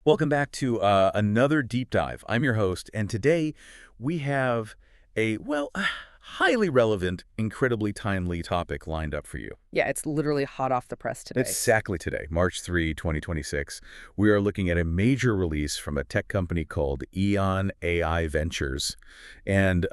Welcome back to another deep dive. I'm your host, and today we have a highly relevant, incredibly timely topic lined up for you. Yeah, it's literally hot off the press today. Exactly today, March 3, 2026. We are looking at a major release from a tech company called EON AI Ventures. And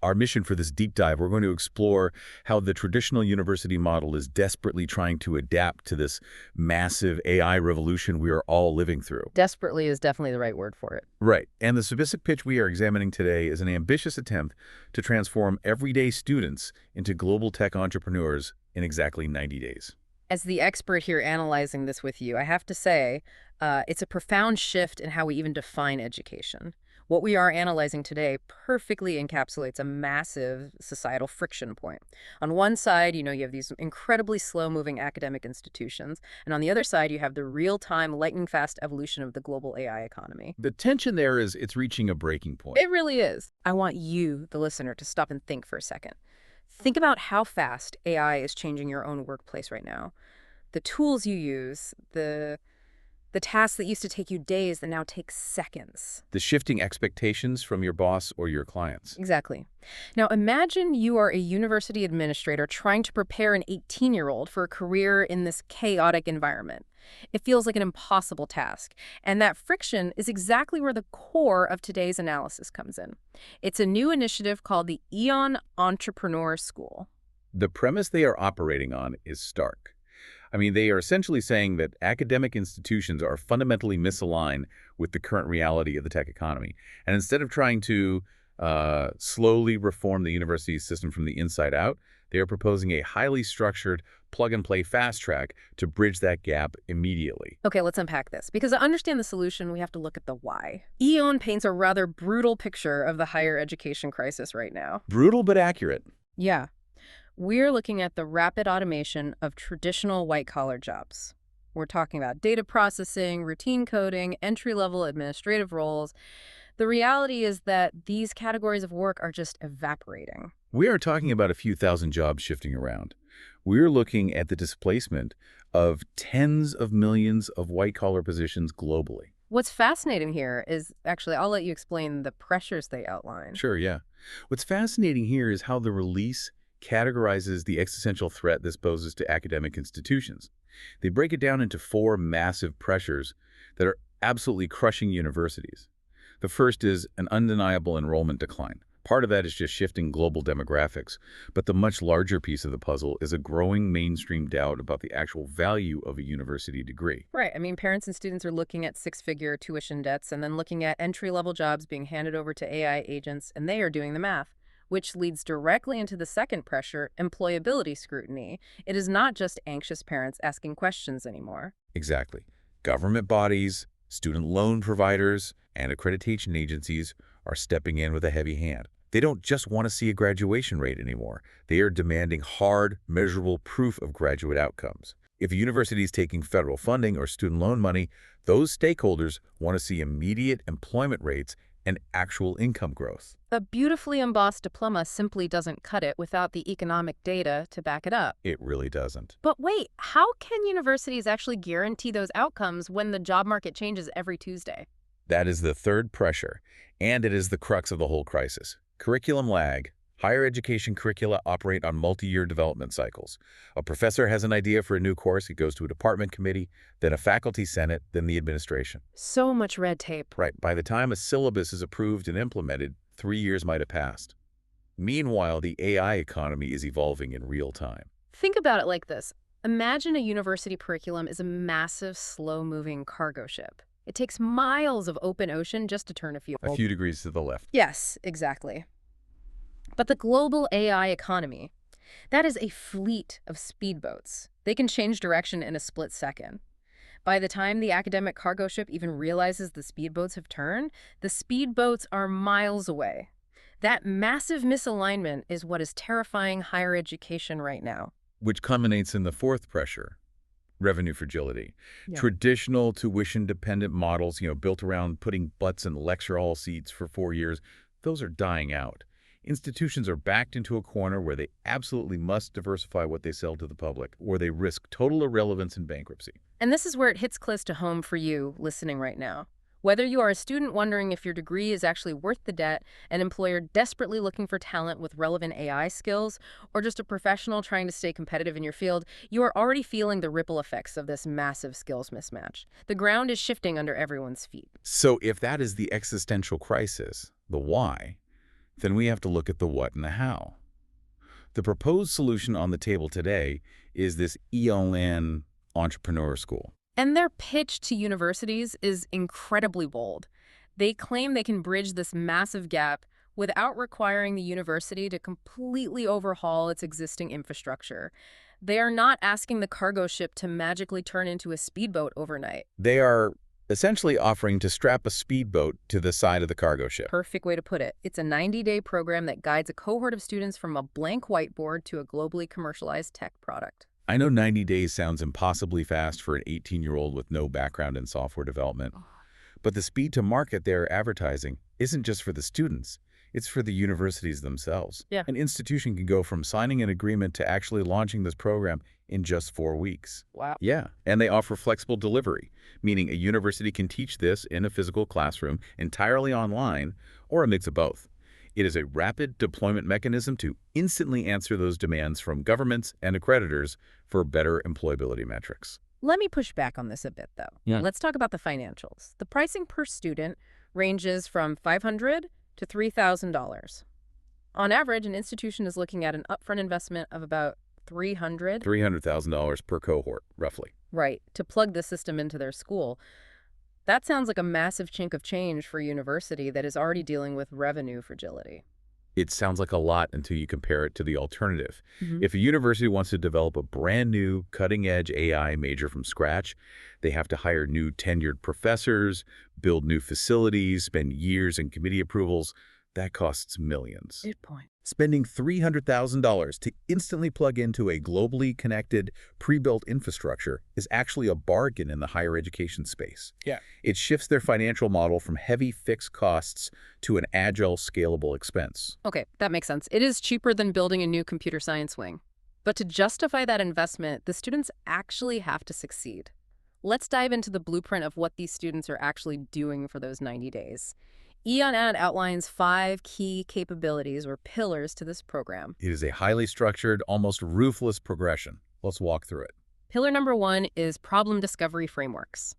our mission for this deep dive, we're going to explore how the traditional university model is desperately trying to adapt to this massive AI revolution we are all living through. Desperately is definitely the right word for it. Right. And the specific pitch we are examining today is an ambitious attempt to transform everyday students into global tech entrepreneurs in exactly 90 days. As the expert here analyzing this with you, I have to say, it's a profound shift in how we even define education. What we are analyzing today perfectly encapsulates a massive societal friction point. On one side, you have these incredibly slow-moving academic institutions, and on the other side, you have the real-time, lightning-fast evolution of the global AI economy. The tension there is it's reaching a breaking point. It really is. I want you, the listener, to stop and think for a second. Think about how fast AI is changing your own workplace right now. The tools you use, the tasks that used to take you days that now take seconds. The shifting expectations from your boss or your clients. Exactly. Now imagine you are a university administrator trying to prepare an 18-year-old for a career in this chaotic environment. It feels like an impossible task, and that friction is exactly where the core of today's analysis comes in. It's a new initiative called the EON Entrepreneur School. The premise they are operating on is stark. They are essentially saying that academic institutions are fundamentally misaligned with the current reality of the tech economy. And instead of trying to slowly reform the university system from the inside out, they are proposing a highly structured plug-and-play fast track to bridge that gap immediately. Okay, let's unpack this. Because to understand the solution, we have to look at the why. EON paints a rather brutal picture of the higher education crisis right now. Brutal but accurate. Yeah. We're looking at the rapid automation of traditional white-collar jobs. We're talking about data processing, routine coding, entry-level administrative roles. The reality is that these categories of work are just evaporating. We are talking about a few thousand jobs shifting around. We're looking at the displacement of tens of millions of white-collar positions globally. What's fascinating here is, actually, I'll let you explain the pressures they outline. Sure, yeah. What's fascinating here is how the release categorizes the existential threat this poses to academic institutions. They break it down into four massive pressures that are absolutely crushing universities. The first is an undeniable enrollment decline. Part of that is just shifting global demographics, but the much larger piece of the puzzle is a growing mainstream doubt about the actual value of a university degree. Right. Parents and students are looking at six-figure tuition debts and then looking at entry-level jobs being handed over to AI agents, and they are doing the math, which leads directly into the second pressure, employability scrutiny. It is not just anxious parents asking questions anymore. Exactly. Government bodies, student loan providers, and accreditation agencies are stepping in with a heavy hand. They don't just want to see a graduation rate anymore. They are demanding hard, measurable proof of graduate outcomes. If a university is taking federal funding or student loan money, those stakeholders want to see immediate employment rates and actual income growth. A beautifully embossed diploma simply doesn't cut it without the economic data to back it up. It really doesn't. But wait, how can universities actually guarantee those outcomes when the job market changes every Tuesday? That is the third pressure, and it is the crux of the whole crisis. Curriculum lag. Higher education curricula operate on multi-year development cycles. A professor has an idea for a new course, it goes to a department committee, then a faculty senate, then the administration. So much red tape. Right. By the time a syllabus is approved and implemented, 3 years might have passed. Meanwhile, the AI economy is evolving in real time. Think about it like this. Imagine a university curriculum is a massive, slow-moving cargo ship. It takes miles of open ocean just to turn a few degrees to the left. Yes, exactly. But the global AI economy, that is a fleet of speedboats. They can change direction in a split second. By the time the academic cargo ship even realizes the speedboats have turned, the speedboats are miles away. That massive misalignment is what is terrifying higher education right now. Which culminates in the fourth pressure, revenue fragility. Yeah. Traditional tuition-dependent models, built around putting butts in lecture hall seats for 4 years, those are dying out. Institutions are backed into a corner where they absolutely must diversify what they sell to the public, or they risk total irrelevance and bankruptcy. And this is where it hits close to home for you listening right now. Whether you are a student wondering if your degree is actually worth the debt, an employer desperately looking for talent with relevant AI skills, or just a professional trying to stay competitive in your field, you are already feeling the ripple effects of this massive skills mismatch. The ground is shifting under everyone's feet. So if that is the existential crisis, the why, then we have to look at the what and the how. The proposed solution on the table today is this EON Entrepreneur School. And their pitch to universities is incredibly bold. They claim they can bridge this massive gap without requiring the university to completely overhaul its existing infrastructure. They are not asking the cargo ship to magically turn into a speedboat overnight. They are essentially offering to strap a speedboat to the side of the cargo ship. Perfect way to put it. It's a 90-day program that guides a cohort of students from a blank whiteboard to a globally commercialized tech product. I know 90 days sounds impossibly fast for an 18-year-old with no background in software development, but the speed to market they're advertising isn't just for the students. It's for the universities themselves. Yeah. An institution can go from signing an agreement to actually launching this program in just 4 weeks. Wow. Yeah, and they offer flexible delivery, meaning a university can teach this in a physical classroom, entirely online, or a mix of both. It is a rapid deployment mechanism to instantly answer those demands from governments and accreditors for better employability metrics. Let me push back on this a bit, though. Yeah. Let's talk about the financials. The pricing per student ranges from $500 to $3,000. On average, an institution is looking at an upfront investment of about $300,000 per cohort, roughly. Right, to plug the system into their school. That sounds like a massive chink of change for a university that is already dealing with revenue fragility. It sounds like a lot until you compare it to the alternative. Mhm. If a university wants to develop a brand new cutting-edge AI major from scratch, they have to hire new tenured professors, build new facilities, spend years in committee approvals. That costs millions. Good point. Spending $300,000 to instantly plug into a globally connected, pre-built infrastructure is actually a bargain in the higher education space. Yeah. It shifts their financial model from heavy fixed costs to an agile, scalable expense. Okay, that makes sense. It is cheaper than building a new computer science wing. But to justify that investment, the students actually have to succeed. Let's dive into the blueprint of what these students are actually doing for those 90 days. EON outlines 5 key capabilities or pillars to this program. It is a highly structured, almost ruthless progression. Let's walk through it. Pillar number 1 is problem discovery frameworks.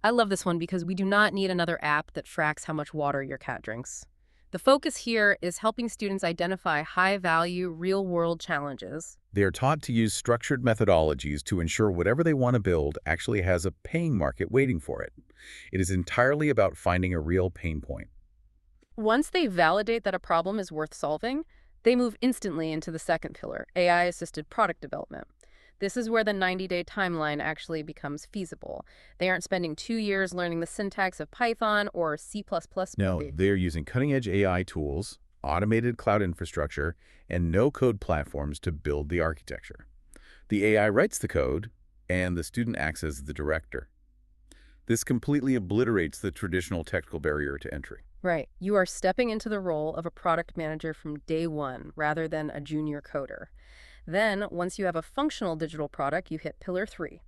I love this one because we do not need another app that tracks how much water your cat drinks. The focus here is helping students identify high-value, real-world challenges. They are taught to use structured methodologies to ensure whatever they want to build actually has a paying market waiting for it. It is entirely about finding a real pain point. Once they validate that a problem is worth solving, they move instantly into the second pillar, AI-assisted product development. This is where the 90-day timeline actually becomes feasible. They aren't spending 2 years learning the syntax of Python or C++. No, they are using cutting-edge AI tools, automated cloud infrastructure, and no-code platforms to build the architecture. The AI writes the code, and the student acts as the director. This completely obliterates the traditional technical barrier to entry. Right. You are stepping into the role of a product manager from day one rather than a junior coder. Then, once you have a functional digital product, you hit pillar 3,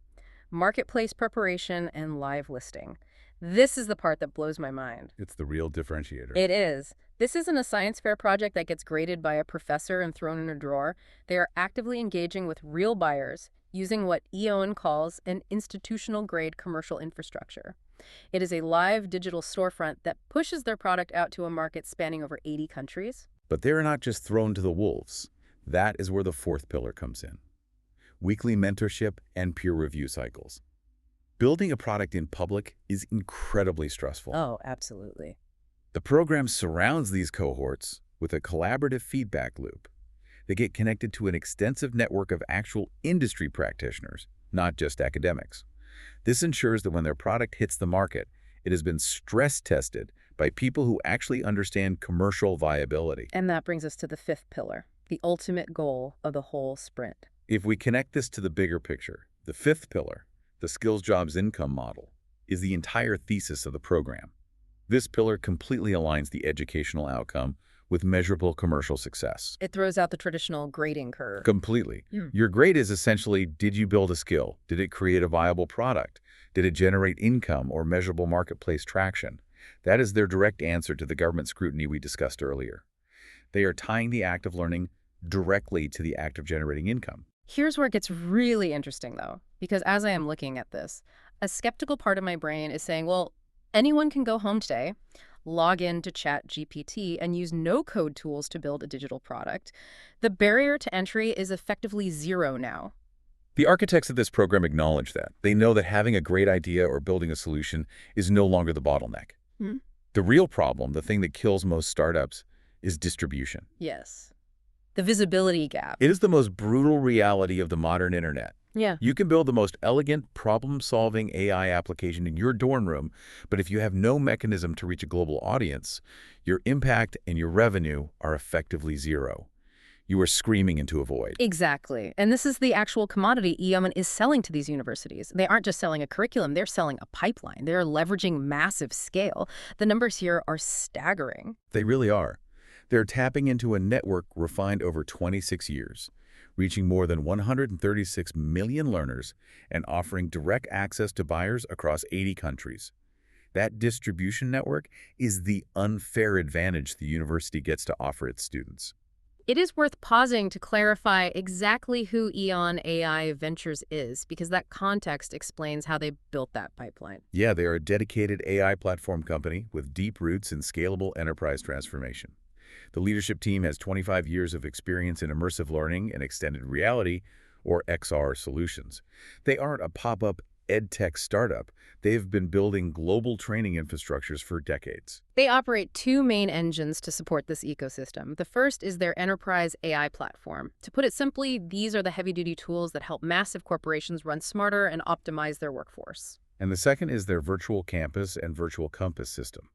marketplace preparation and live listing. This is the part that blows my mind. It's the real differentiator. It is. This isn't a science fair project that gets graded by a professor and thrown in a drawer. They are actively engaging with real buyers, using what EON calls an institutional-grade commercial infrastructure. It is a live digital storefront that pushes their product out to a market spanning over 80 countries. But they're not just thrown to the wolves. That is where the 4th pillar comes in. Weekly mentorship and peer review cycles. Building a product in public is incredibly stressful. Oh, absolutely. The program surrounds these cohorts with a collaborative feedback loop. They get connected to an extensive network of actual industry practitioners, not just academics. This ensures that when their product hits the market, it has been stress tested by people who actually understand commercial viability. And that brings us to the 5th pillar, the ultimate goal of the whole sprint. If we connect this to the bigger picture, the 5th pillar, the skills jobs income model, is the entire thesis of the program. This pillar completely aligns the educational outcome with measurable commercial success. It throws out the traditional grading curve. Completely. Hmm. Your grade is essentially, did you build a skill? Did it create a viable product? Did it generate income or measurable marketplace traction? That is their direct answer to the government scrutiny we discussed earlier. They are tying the act of learning directly to the act of generating income. Here's where it gets really interesting, though, because as I am looking at this, a skeptical part of my brain is saying, well, anyone can go home today, log in to ChatGPT, and use no-code tools to build a digital product. The barrier to entry is effectively zero now. The architects of this program acknowledge that. They know that having a great idea or building a solution is no longer the bottleneck. Hmm? The real problem, the thing that kills most startups, is distribution. Yes. The visibility gap. It is the most brutal reality of the modern internet. Yeah. You can build the most elegant, problem-solving AI application in your dorm room, but if you have no mechanism to reach a global audience, your impact and your revenue are effectively zero. You are screaming into a void. Exactly. And this is the actual commodity EON is selling to these universities. They aren't just selling a curriculum, they're selling a pipeline. They're leveraging massive scale. The numbers here are staggering. They really are. They're tapping into a network refined over 26 years, reaching more than 136 million learners and offering direct access to buyers across 80 countries. That distribution network is the unfair advantage the university gets to offer its students. It is worth pausing to clarify exactly who EON AI Ventures is, because that context explains how they built that pipeline. Yeah, they are a dedicated AI platform company with deep roots in scalable enterprise transformation. The leadership team has 25 years of experience in immersive learning and extended reality, or XR, solutions. They aren't a pop-up edtech startup. They've been building global training infrastructures for decades. They operate two main engines to support this ecosystem. The first is their enterprise AI platform. To put it simply, these are the heavy-duty tools that help massive corporations run smarter and optimize their workforce. And the second is their virtual campus and virtual compass system.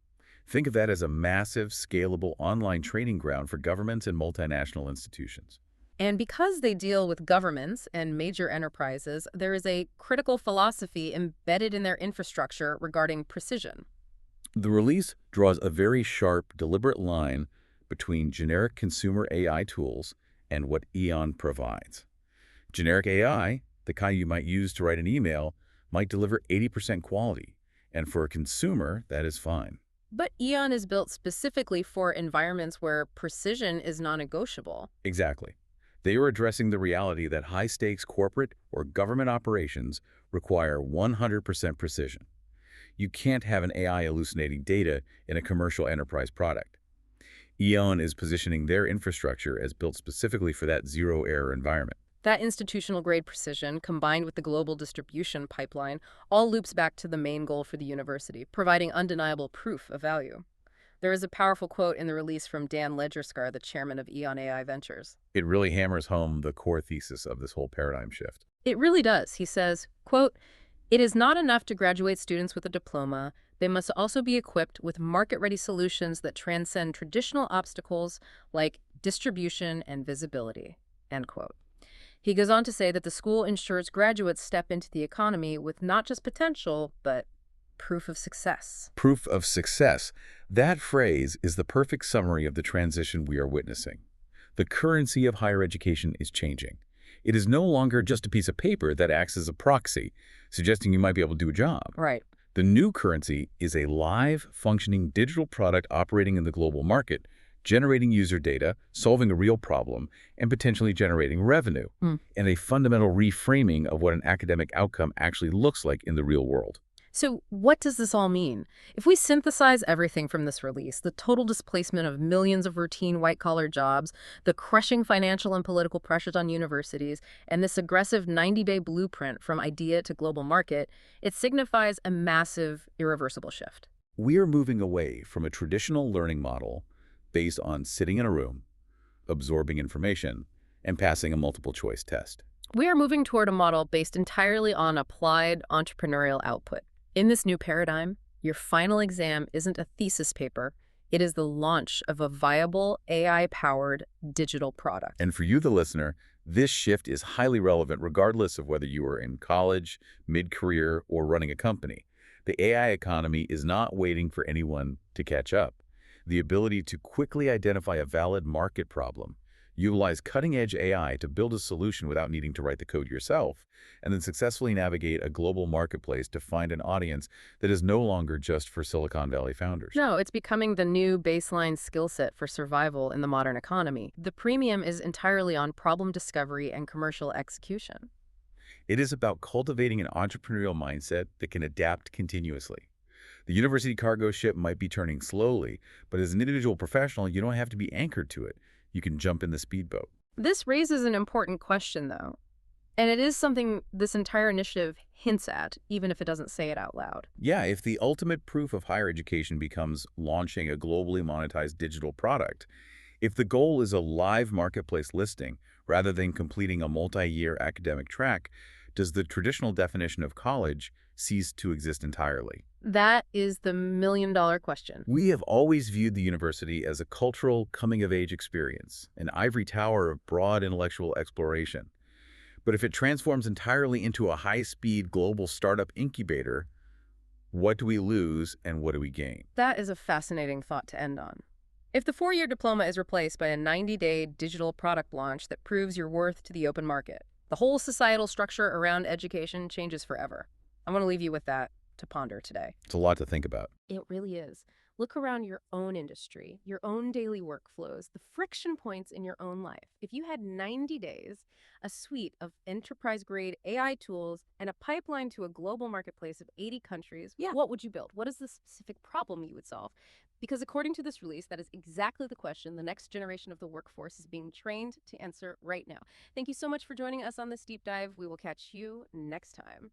Think of that as a massive, scalable online training ground for governments and multinational institutions. And because they deal with governments and major enterprises, there is a critical philosophy embedded in their infrastructure regarding precision. The release draws a very sharp, deliberate line between generic consumer AI tools and what EON provides. Generic AI, the kind you might use to write an email, might deliver 80% quality, and for a consumer, that is fine. But EON is built specifically for environments where precision is non-negotiable. Exactly. They are addressing the reality that high-stakes corporate or government operations require 100% precision. You can't have an AI hallucinating data in a commercial enterprise product. EON is positioning their infrastructure as built specifically for that zero-error environment. That institutional-grade precision, combined with the global distribution pipeline, all loops back to the main goal for the university, providing undeniable proof of value. There is a powerful quote in the release from Dan Ledgerskar, the chairman of EON AI Ventures. It really hammers home the core thesis of this whole paradigm shift. It really does. He says, quote, "It is not enough to graduate students with a diploma. They must also be equipped with market-ready solutions that transcend traditional obstacles like distribution and visibility," end quote. He goes on to say that the school ensures graduates step into the economy with not just potential, but proof of success. Proof of success. That phrase is the perfect summary of the transition we are witnessing. The currency of higher education is changing. It is no longer just a piece of paper that acts as a proxy, suggesting you might be able to do a job. Right. The new currency is a live, functioning digital product operating in the global market, generating user data, solving a real problem, and potentially generating revenue, and a fundamental reframing of what an academic outcome actually looks like in the real world. So what does this all mean? If we synthesize everything from this release, the total displacement of millions of routine white-collar jobs, the crushing financial and political pressures on universities, and this aggressive 90-day blueprint from idea to global market, it signifies a massive, irreversible shift. We are moving away from a traditional learning model based on sitting in a room, absorbing information, and passing a multiple-choice test. We are moving toward a model based entirely on applied entrepreneurial output. In this new paradigm, your final exam isn't a thesis paper. It is the launch of a viable AI-powered digital product. And for you, the listener, this shift is highly relevant regardless of whether you are in college, mid-career, or running a company. The AI economy is not waiting for anyone to catch up. The ability to quickly identify a valid market problem, utilize cutting-edge AI to build a solution without needing to write the code yourself, and then successfully navigate a global marketplace to find an audience that is no longer just for Silicon Valley founders. No, it's becoming the new baseline skill set for survival in the modern economy. The premium is entirely on problem discovery and commercial execution. It is about cultivating an entrepreneurial mindset that can adapt continuously. The university cargo ship might be turning slowly, but as an individual professional, you don't have to be anchored to it. You can jump in the speedboat. This raises an important question, though. And it is something this entire initiative hints at, even if it doesn't say it out loud. Yeah, if the ultimate proof of higher education becomes launching a globally monetized digital product, if the goal is a live marketplace listing rather than completing a multi-year academic track, does the traditional definition of college cease to exist entirely? That is the million-dollar question. We have always viewed the university as a cultural coming-of-age experience, an ivory tower of broad intellectual exploration. But if it transforms entirely into a high-speed global startup incubator, what do we lose and what do we gain? That is a fascinating thought to end on. If the 4-year diploma is replaced by a 90-day digital product launch that proves your worth to the open market, the whole societal structure around education changes forever. I want to leave you with that to ponder today. It's a lot to think about. It really is. Look around your own industry, your own daily workflows, the friction points in your own life. If you had 90 days, a suite of enterprise-grade AI tools, and a pipeline to a global marketplace of 80 countries, what would you build? What is the specific problem you would solve? Because according to this release, that is exactly the question the next generation of the workforce is being trained to answer right now. Thank you so much for joining us on this deep dive. We will catch you next time.